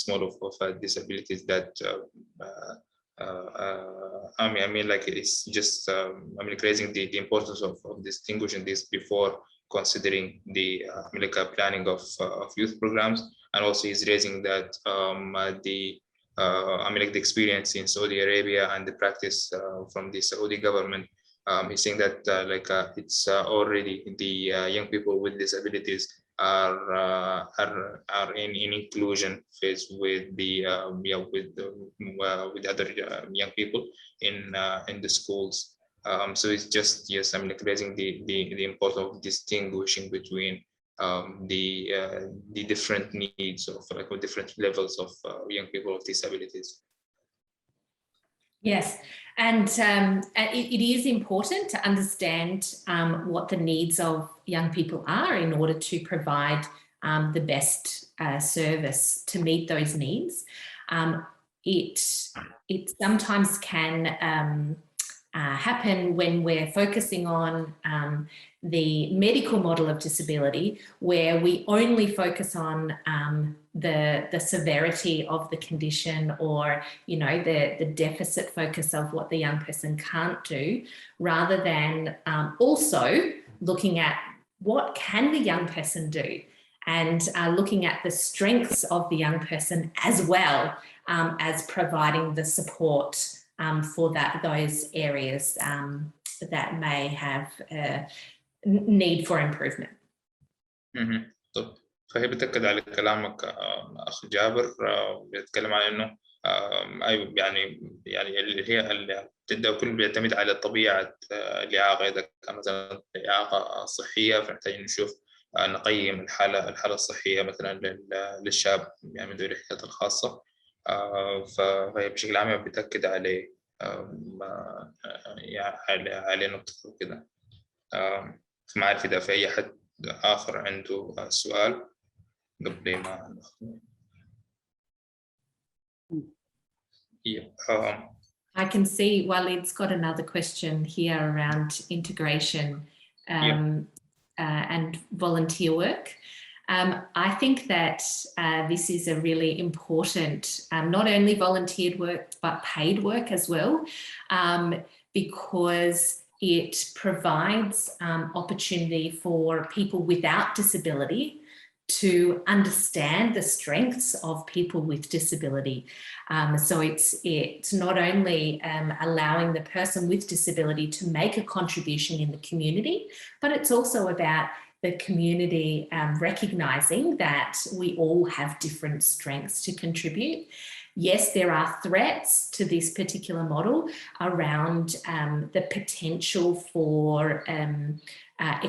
small of disabilities that it's just raising the importance of distinguishing this before considering the planning of youth programs. And also he's raising that the experience in Saudi Arabia and the practice from the Saudi government. He's saying that it's already the young people with disabilities are in inclusion phase with the with other young people in the schools. So it's just raising the importance of distinguishing between the different needs of different levels of young people with disabilities. Yes, and it is important to understand what the needs of young people are in order to provide the best service to meet those needs. It sometimes can happen when we're focusing on the medical model of disability, where we only focus on the severity of the condition, or the deficit focus of what the young person can't do, rather than also looking at what can the young person do, and looking at the strengths of the young person as well as providing the support for those areas that may have need for improvement. طب فهي بتأكد على كلامك أخ جابر، بيتكلم عن إنه يعني اللي هي اللي كل بيعتمد على طبيعة الإعاقة. إذا كان مثلا إعاقة صحية فنحتاج نشوف نقيم الحالة الصحية مثلا للشاب يعني من ذوي الاحتياجات الخاصة. فهي بشكل عام بتأكد عليه على نقطة كده. ما أعرف إذا في أي حد آخر عنده سؤال قبل ما I can see Walid's got another question here around integration and volunteer work. I think that this is a really important, not only volunteered work, but paid work as well, because it provides opportunity for people without disability to understand the strengths of people with disability. So it's not only allowing the person with disability to make a contribution in the community, but it's also about the community recognising that we all have different strengths to contribute. Yes, there are threats to this particular model around the potential for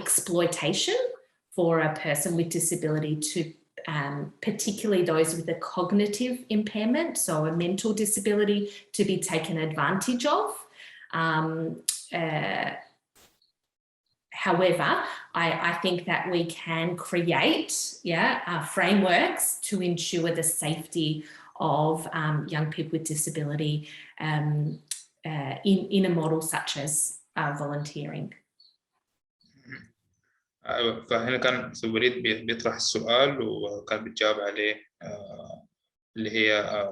exploitation for a person with disability, to particularly those with a cognitive impairment, so a mental disability, to be taken advantage of. However, I think that we can create frameworks to ensure the safety of young people with disability in a model such as volunteering. فهنا كان وليد بيطرح السؤال وكان بتجاوب عليه اللي هي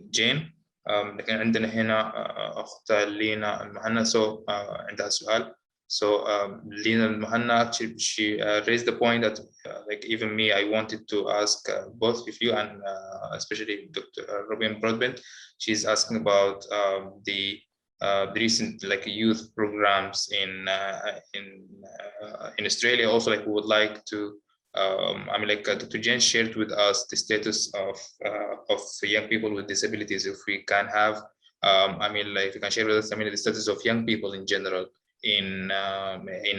جين. لكن عندنا هنا أخت لينا المهنا عندها سؤال. So Lina Mohanna, actually, she raised the point that like even me, I wanted to ask both of you, and especially Dr. Roubin Broadbent. She's asking about the recent like youth programs in Australia. Also, like we would like to, I mean, like Dr. Jen shared with us the status of young people with disabilities. If we can have, I mean, like if you can share with us, I mean, the status of young people in general in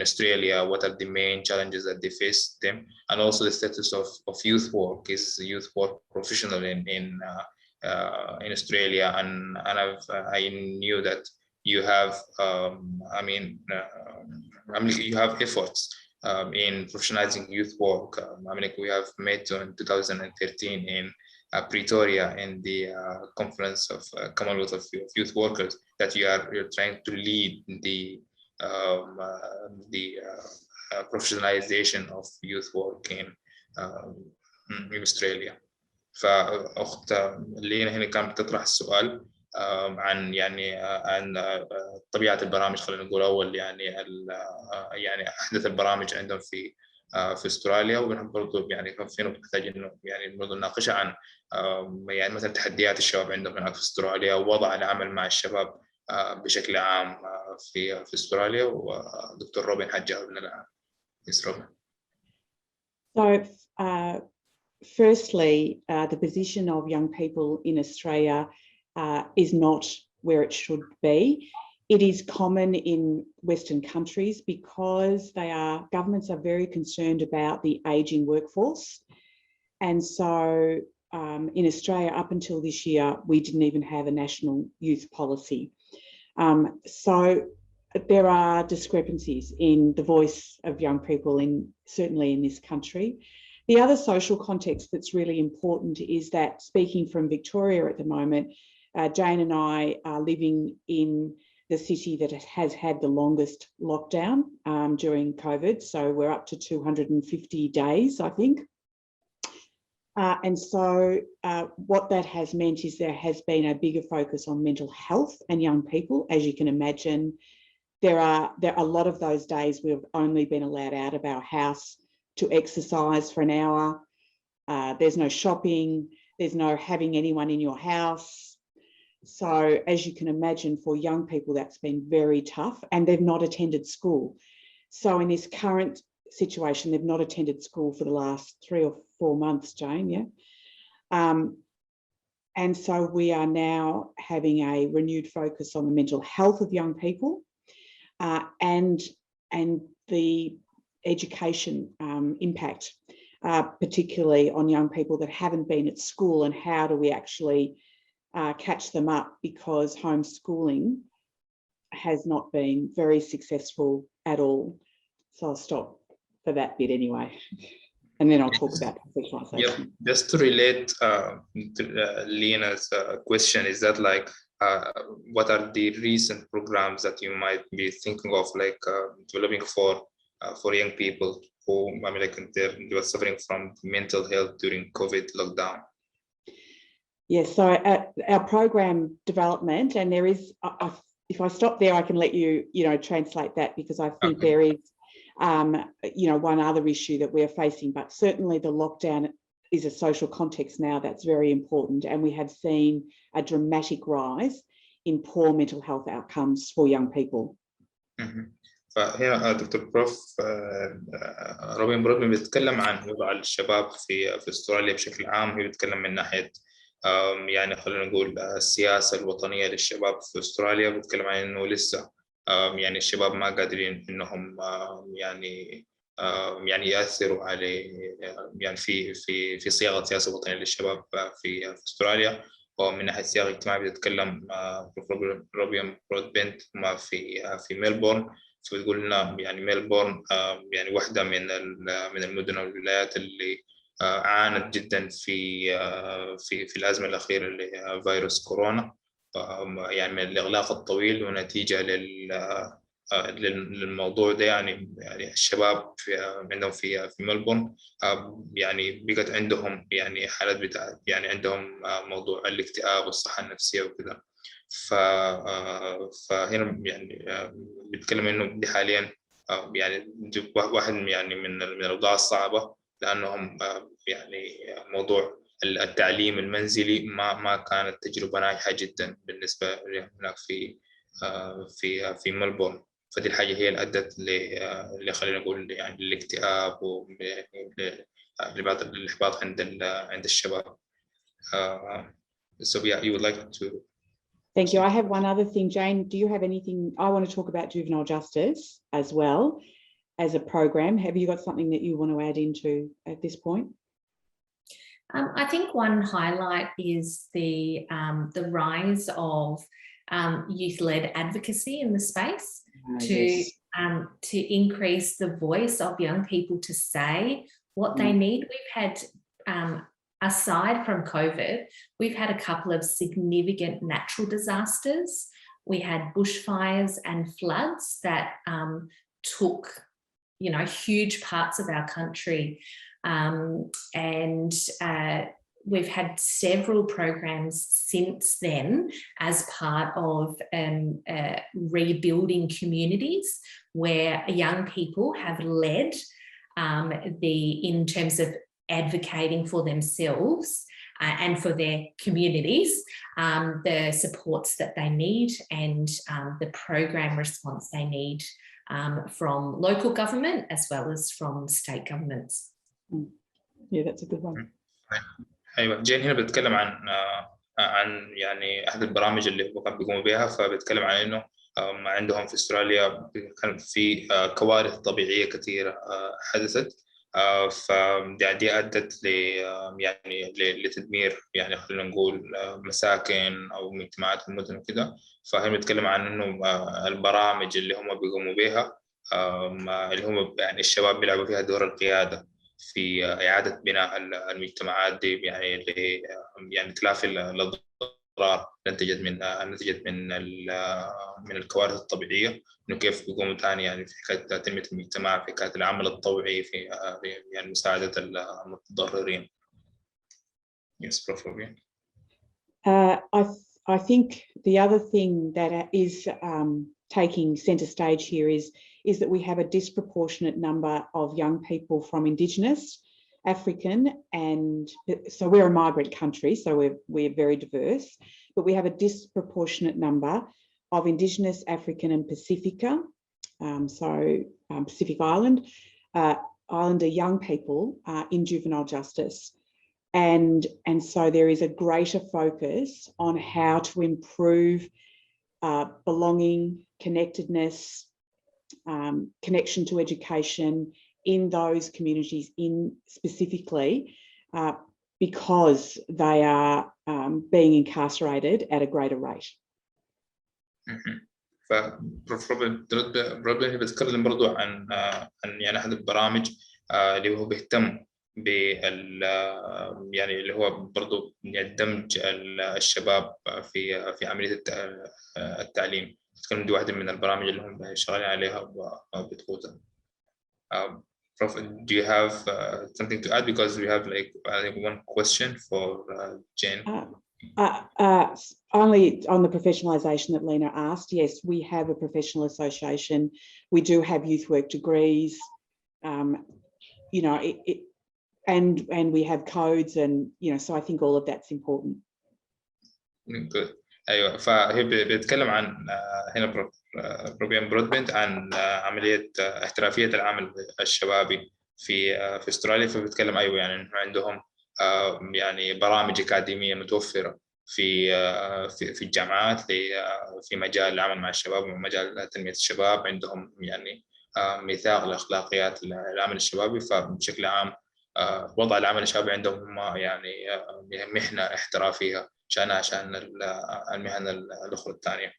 Australia, what are the main challenges that they face them, and also the status of youth work. Is youth work professional in Australia? And I knew that you have you have efforts in professionalizing youth work. I mean, we have met in 2013 in Pretoria in the conference of Commonwealth of Youth Workers, that you're trying to lead the professionalization of youth work in Australia. فأخت لينا هنا كانت بتطرح السؤال عن عن طبيعة البرامج. خلينا نقول أول أحدث البرامج عندهم في أستراليا، ونحن برضو فينا بنحتاج إنه برضو نناقشها عن مثلا تحديات الشباب عندهم هناك في أستراليا، ووضع العمل مع الشباب بشكل عام في أستراليا. ودكتور روبين حتجاوب لنا. So, firstly, the position of young people in Australia is not where it should be. It is common in Western countries because governments are very concerned about the ageing workforce. And so in Australia, up until this year, we didn't even have a national youth policy. So there are discrepancies in the voice of young people, certainly in this country. The other social context that's really important is that, speaking from Victoria at the moment, Jane and I are living in the city that has had the longest lockdown during COVID. So we're up to 250 days, I think. And so what that has meant is there has been a bigger focus on mental health and young people. As you can imagine, there are a lot of those days we've only been allowed out of our house to exercise for an hour. There's no shopping, there's no having anyone in your house. So as you can imagine, for young people, that's been very tough, and they've not attended school. So in this current situation, they've not attended school for the last 3 or 4 months, Jane, yeah? And so we are now having a renewed focus on the mental health of young people and the education impact, particularly on young people that haven't been at school, and how do we actually catch them up, because homeschooling has not been very successful at all. So I'll stop for that bit anyway, and then I'll talk about professionalisation. Yeah, just to relate to Lena's question, is that like what are the recent programs that you might be thinking of, like developing for young people who, I mean, like they were suffering from mental health during COVID lockdown? Yes, so our program development, and there is, if I stop there, I can let you, translate that, because I think there is, one other issue that we're facing, but certainly the lockdown is a social context now that's very important, and we have seen a dramatic rise in poor mental health outcomes for young people. فهنا دكتور بروف روبين برودبنت بيتكلم عن وضع الشباب في استراليا بشكل عام. هي بتتكلم من ناحية يعني خلينا نقول السياسة الوطنية للشباب في استراليا. بتكلم عن انه لسه يعني الشباب ما قادرين انهم يعني يأثروا على يعني في صياغة سياسة وطنية للشباب في استراليا. ومن ناحية الصياغة الاجتماعية بتتكلم روبين برودبنت في ملبورن. فبتقول لنا يعني ملبورن يعني واحدة من المدن والولايات اللي عانت جدا في الأزمة الأخيرة لفيروس كورونا، يعني من الإغلاق الطويل. ونتيجة للموضوع ده يعني الشباب عندهم في ملبورن يعني بقت عندهم يعني حالات بتاعت يعني عندهم موضوع الاكتئاب والصحة النفسية وكذا. فهنا يعني بيتكلم انه دي حاليا يعني واحد يعني من الاوضاع الصعبه، لانهم يعني موضوع التعليم المنزلي ما كانت تجربه ناجحه جدا بالنسبه هناك في ملبورن. فدي الحاجه هي اللي ادت اللي خلينا نقول يعني الاكتئاب والاحباط عند الشباب. So yeah, you would like to. Thank you. I have one other thing, Jane. Do you have anything? I want to talk about juvenile justice as well as a program. Have you got something that you want to add into at this point? I think one highlight is the rise of youth-led advocacy in the space to increase the voice of young people to say what they need. We've had aside from COVID, we've had a couple of significant natural disasters. We had bushfires and floods that took, huge parts of our country. And we've had several programs since then as part of rebuilding communities where young people have led in terms of advocating for themselves and for their communities, the supports that they need and the program response they need from local government as well as from state governments. Yeah, that's a good one. أيوة، جين هنا بتكلم عن يعني أحد البرامج اللي هو كان بيقوموا بها. فبتكلم عن إنه عندهم في أستراليا كان في كوارث طبيعية كثيرة حدثت، فدي أدت يعني لتدمير يعني خلينا نقول مساكن أو مجتمعات في المدن وكده. فهي بنتكلم عن إنه البرامج اللي هم بيقوموا بها اللي هم يعني الشباب بيلعبوا فيها دور القيادة في إعادة بناء المجتمعات دي، يعني يعني تلافي الأضرار نتجت من الكوارث الطبيعية، إنه كيف بيقوموا تاني يعني في حكاية تنمية المجتمع، في حكاية العمل الطوعي، في يعني مساعدة المتضررين. Yes, Prof. I think the other thing that is taking centre stage here is that we have a disproportionate number of young people from Indigenous, African, and so we're a migrant country, so we're very diverse, but we have a disproportionate number of Indigenous, African, and Pacifica, Pacific Islander young people in juvenile justice. And so there is a greater focus on how to improve belonging, connectedness, connection to education in those communities specifically because they are being incarcerated at a greater rate. فبروبين بيتكلم برضو عن يعني أحد البرامج اللي هو بيهتم يعني اللي هو برضو دمج الشباب في عملية التعليم. تكلم دي واحدة من البرامج اللي هم شغالين عليها وبتقودها. Prof, do you have something to add, because we have like one question for Jane? Only on the professionalisation that Lena asked. Yes, we have a professional association. We do have youth work degrees. You know, and we have codes, and you know, so I think all of that's important. Good. أيوة، فهي بيتكلم عن هنا روبين برودبنت عن عملية احترافية العمل الشبابي في أستراليا. فبيتكلم أيوة يعني إنه عندهم يعني برامج أكاديمية متوفرة في الجامعات في مجال العمل مع الشباب ومجال تنمية الشباب. عندهم يعني ميثاق لأخلاقيات العمل الشبابي. فبشكل عام وضع العمل الشبابي عندهم هم يعني مهنة احترافية عشان المهن الأخرى الثانية.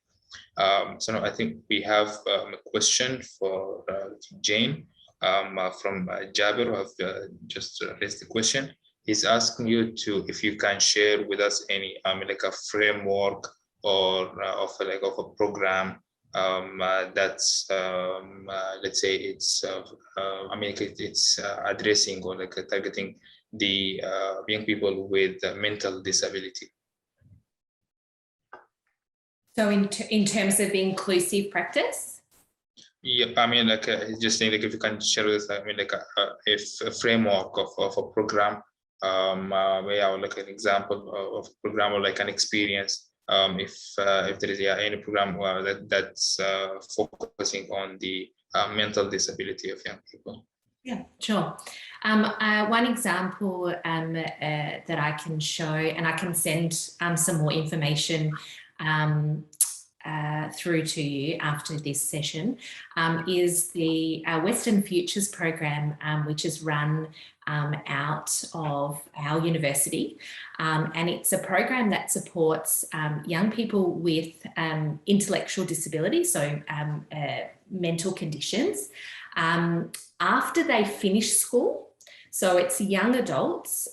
So I think we have a question for Jane from Jabir, who have just raised the question. He's asking you if you can share with us any like a framework or of a program that's let's say it's I mean it's addressing or like targeting the young people with mental disability. So in terms of inclusive practice? Yeah, I mean like just like if you can share with us, I mean like a framework of a program, yeah, or like an example of a program or like an experience, if there is any program that's focusing on the mental disability of young people. Yeah, sure. One example that I can show, and I can send some more information through to you after this session, is the Western Futures program, which is run out of our university. And it's a program that supports young people with intellectual disabilities, so mental conditions, after they finish school. So it's young adults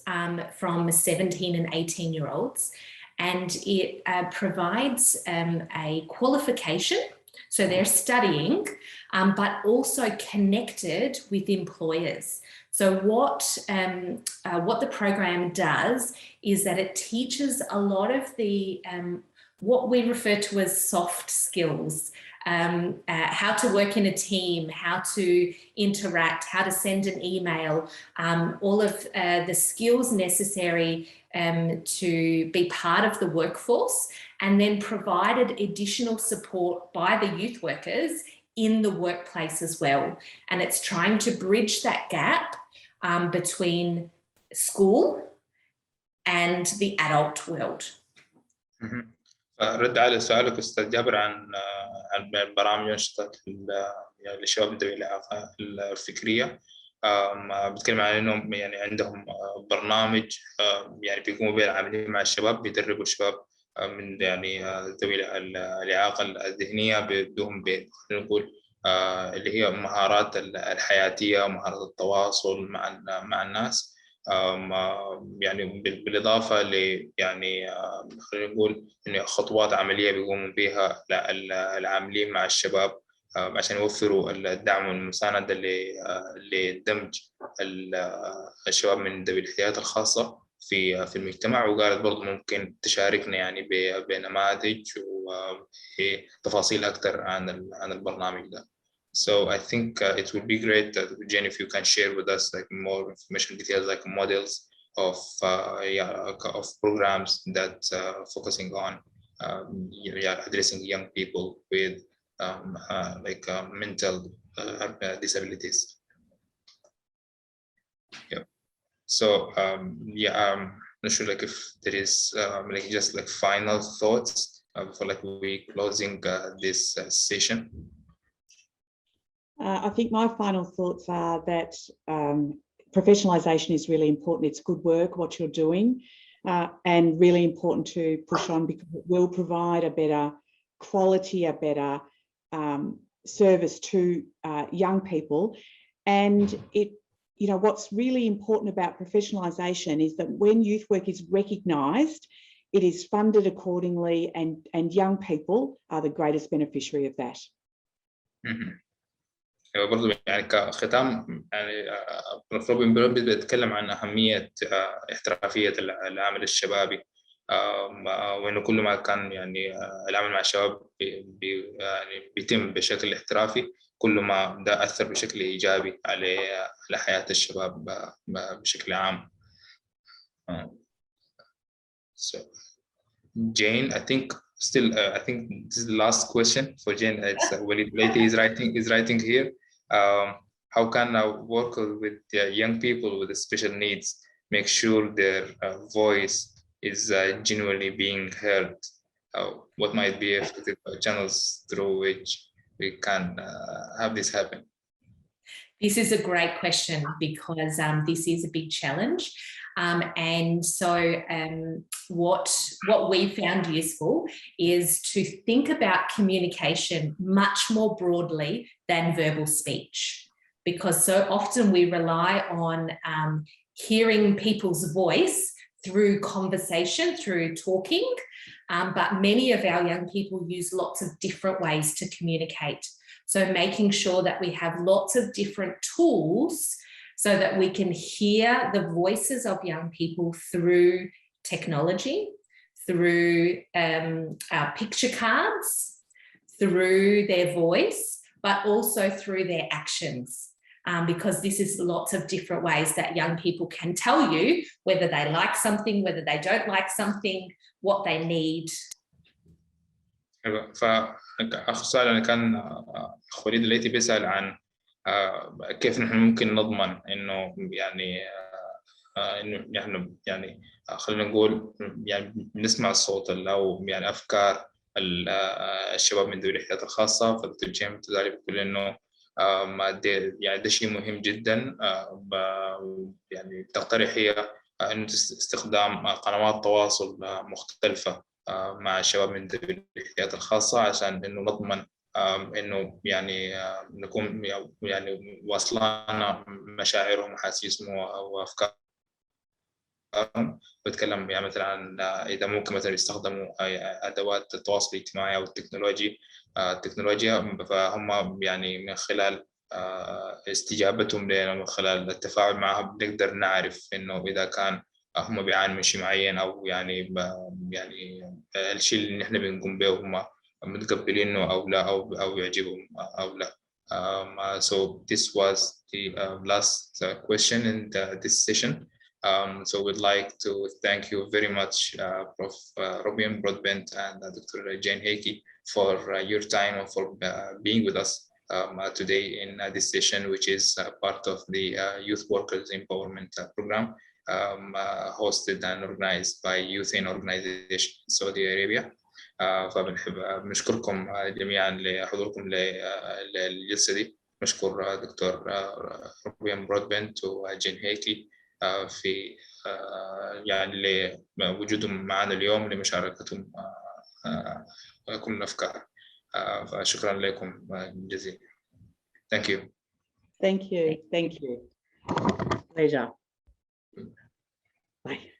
from 17 and 18-year-olds, and it provides a qualification. So they're studying, but also connected with employers. So what the program does is that it teaches a lot of the what we refer to as soft skills, how to work in a team, how to interact, how to send an email, all of the skills necessary to be part of the workforce, and then provided additional support by the youth workers in the workplace as well. And it's trying to bridge that gap between school and the adult world. رد على سؤالك أستاذ جابر عن برامج ونشطة للشباب ذوي الإعاقة الفكرية. بتكلم عن إنهم يعني عندهم برنامج يعني بيقوموا به العاملين مع الشباب، بيدربوا الشباب من يعني ذوي الإعاقة الذهنية، بدهم نقول اللي هي مهارات الحياتية ومهارات التواصل مع الناس. يعني بالإضافة ل يعني خلينا نقول إن خطوات عملية بيقوموا بها العاملين مع الشباب عشان يوفروا الدعم والمساندة لدمج الشباب من ذوي الاحتياجات الخاصة في المجتمع. وقالت برضو ممكن تشاركنا يعني بنماذج وتفاصيل أكثر عن البرنامج ده. So I think it would be great, Jane, if you can share with us like more information details, like models of of programs that focusing on addressing young people with mental disabilities. Yeah. So not sure like if there is like just like final thoughts before like we closing this session. I think my final thoughts are that professionalisation is really important. It's good work what you're doing, and really important to push on, because it will provide a better quality, a better service to young people. And it, you know, what's really important about professionalisation is that when youth work is recognised, it is funded accordingly, and young people are the greatest beneficiary of that. برضو يعني كختام يعني روبين بيتكلم عن أهمية احترافية العمل الشبابي، وإنه كل ما كان يعني العمل مع الشباب يعني بيتم بشكل احترافي، كل ما ده أثر بشكل إيجابي على حياة الشباب بشكل عام. So Jane, I think I think this is the last question for Jane. It's Walid Laiti is writing here. How can I work with young people with special needs, make sure their voice is genuinely being heard? What might be effective channels through which we can have this happen? This is a great question, because this is a big challenge. And so what we found useful is to think about communication much more broadly than verbal speech, because so often we rely on hearing people's voice through conversation, through talking, but many of our young people use lots of different ways to communicate. So making sure that we have lots of different tools so that we can hear the voices of young people through technology, through our picture cards, through their voice, but also through their actions. Because this is lots of different ways that young people can tell you whether they like something, whether they don't like something, what they need. فأخ سؤال أنا كان أخ وليد الليثي بيسأل عن كيف نحن ممكن نضمن إنه يعني إنه نحن يعني خلينا نقول يعني بنسمع الصوت أو يعني أفكار الشباب من ذوي الاحتياجات الخاصة. فدكتور جيم تزالي بتقول إنه يعني ده شيء مهم جدا. يعني تقترح هي إنه استخدام قنوات تواصل مختلفة مع الشباب من ذوي الاحتياجات الخاصة عشان إنه نضمن إنه يعني نكون يعني واصلنا مشاعرهم وأحاسيسهم وأفكارهم. بتكلم يعني مثلا عن إذا ممكن مثلا يستخدموا أدوات التواصل الاجتماعي أو التكنولوجيا، فهم يعني من خلال استجابتهم لنا من خلال التفاعل معهم بنقدر نعرف إنه إذا كان هم بيعانوا من شيء معين أو يعني الشيء اللي نحن بنقوم به هم متقبلينه أو لا أو يعجبهم أو لا. So this was the last question in this session. So we'd like to thank you very much, Prof. Roubin, Broadbent, and Dr. Jane Heikki for your time and for being with us today in this session, which is part of the Youth Workers Empowerment Program hosted and organized by Youth in Organization in Saudi Arabia. فبنحب نشكركم جميعا لحضوركم للجلسة دي. نشكر دكتور روبين برودبنت وجين هيكي في يعني لوجودهم معنا اليوم لمشاركتهم كل الأفكار. فشكرا لكم جزيلا. Thank you. Thank you. Thank you. Pleasure. Bye.